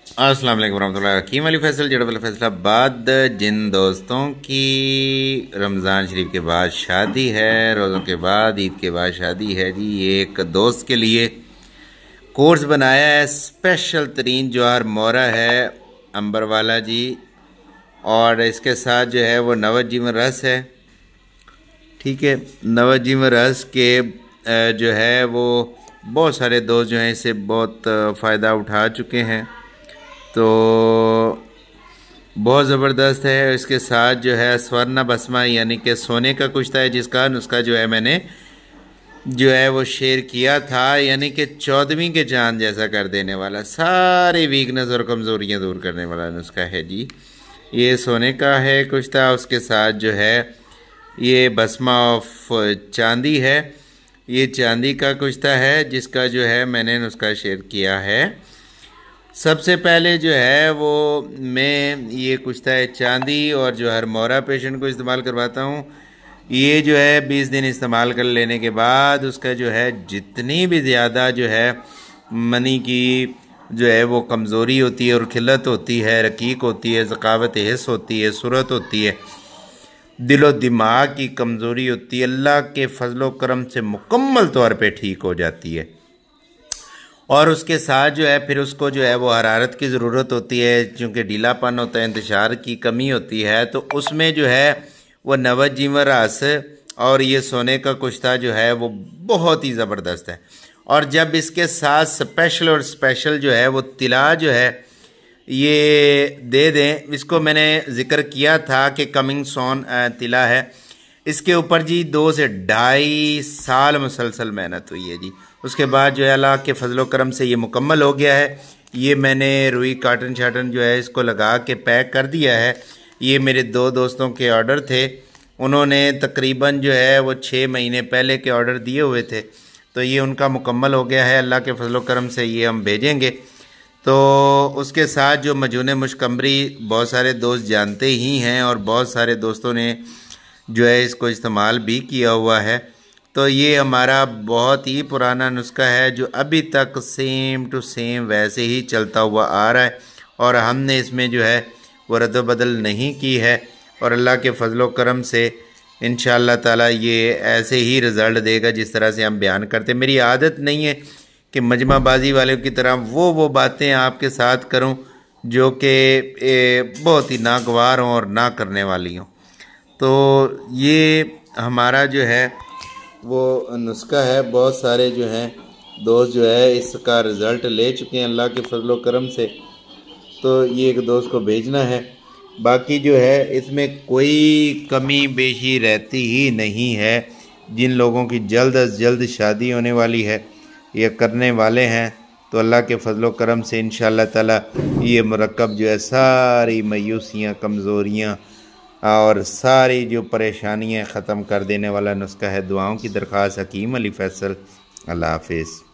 अस्सलाम वालेकुम रहमतुल्लाहि हकीम अली फैसल जड़बल फैसलाबाद। जिन दोस्तों की रमज़ान शरीफ के बाद शादी है, रोज़ों के बाद ईद के बाद शादी है जी, एक दोस्त के लिए कोर्स बनाया है स्पेशल तरीन जवाहर मोरा है अंबर वाला जी। और इसके साथ जो है वो नवजीवन रस है। ठीक है, नवजीवन रस के जो है वो बहुत सारे दोस्त जो हैं इससे बहुत फ़ायदा उठा चुके हैं, तो बहुत ज़बरदस्त है। इसके साथ जो है स्वर्ण भस्मा यानी कि सोने का कुश्ता है, जिसका नुस्खा जो है मैंने जो है वो शेयर किया था, यानी कि 14वीं के चांद जैसा कर देने वाला, सारे वीकनेस और कमज़ोरियाँ दूर करने वाला नुस्खा है जी। ये सोने का है कुश्ता, उसके साथ जो है ये भस्मा ऑफ चांदी है, ये चांदी का कुश्ता है जिसका जो है मैंने नुस्खा शेयर किया है। सबसे पहले जो है वो मैं ये कुश्ता है चांदी और जो हर मोरा पेशेंट को इस्तेमाल करवाता हूँ। ये जो है 20 दिन इस्तेमाल कर लेने के बाद उसका जो है जितनी भी ज़्यादा जो है मनी की जो है वो कमज़ोरी होती है और खिलत होती है, रकीक होती है, ज़कावत हिस्स होती है, सूरत होती है, दिलो दिमाग की कमज़ोरी होती है, अल्लाह के फजलो करम से मुकम्मल तौर पे ठीक हो जाती है। और उसके साथ जो है फिर उसको जो है वो हरारत की ज़रूरत होती है, क्योंकि ढीलापन होता है, इंतशार की कमी होती है, तो उसमें जो है वो नवजीवन रस और ये सोने का कुश्ता जो है वो बहुत ही ज़बरदस्त है। और जब इसके साथ स्पेशल और स्पेशल जो है वो तिला जो है ये दे दें, इसको मैंने ज़िक्र किया था कि कमिंग सोन तिला है, इसके ऊपर जी 2 से ढाई साल मुसलसल मेहनत हुई है जी। उसके बाद जो है अल्लाह के फजलो करम से ये मुकम्मल हो गया है। ये मैंने रुई काटन शाटन जो है इसको लगा के पैक कर दिया है। ये मेरे 2 दोस्तों के ऑर्डर थे, उन्होंने तकरीबन जो है वो 6 महीने पहले के ऑर्डर दिए हुए थे, तो ये उनका मुकम्मल हो गया है। अल्लाह के फजलो करम से ये हम भेजेंगे। तो उसके साथ जो मजून मुशकम्बरी बहुत सारे दोस्त जानते ही हैं और बहुत सारे दोस्तों ने जो है इसको इस्तेमाल भी किया हुआ है। तो ये हमारा बहुत ही पुराना नुस्खा है जो अभी तक सेम टू सेम वैसे ही चलता हुआ आ रहा है, और हमने इसमें जो है वो रद्द-बदल नहीं की है। और अल्लाह के फजलो करम से इंशाअल्लाह ताला ये ऐसे ही रिज़ल्ट देगा जिस तरह से हम बयान करते। मेरी आदत नहीं है कि मजमाबाजी वालों की तरह वो बातें आपके साथ करूं जो कि बहुत ही नागवार हों और ना करने वाली हों। तो ये हमारा जो है वो नुस्खा है। बहुत सारे जो हैं दोस्त जो है इसका रिज़ल्ट ले चुके हैं अल्लाह के फजलो करम से, तो ये एक दोस्त को भेजना है। बाकी जो है इसमें कोई कमी बेशी रहती ही नहीं है। जिन लोगों की जल्द अज जल्द शादी होने वाली है या करने वाले हैं, तो अल्लाह के फजलो करम से इंशाअल्लाह ताला ये मरकब जो है सारी मायूसियाँ, कमज़ोरियाँ और सारी जो परेशानियाँ ख़त्म कर देने वाला नुस्खा है। दुआओं की दरख्वास्त, हकीम अली फैसल। अल्लाह हाफिज़।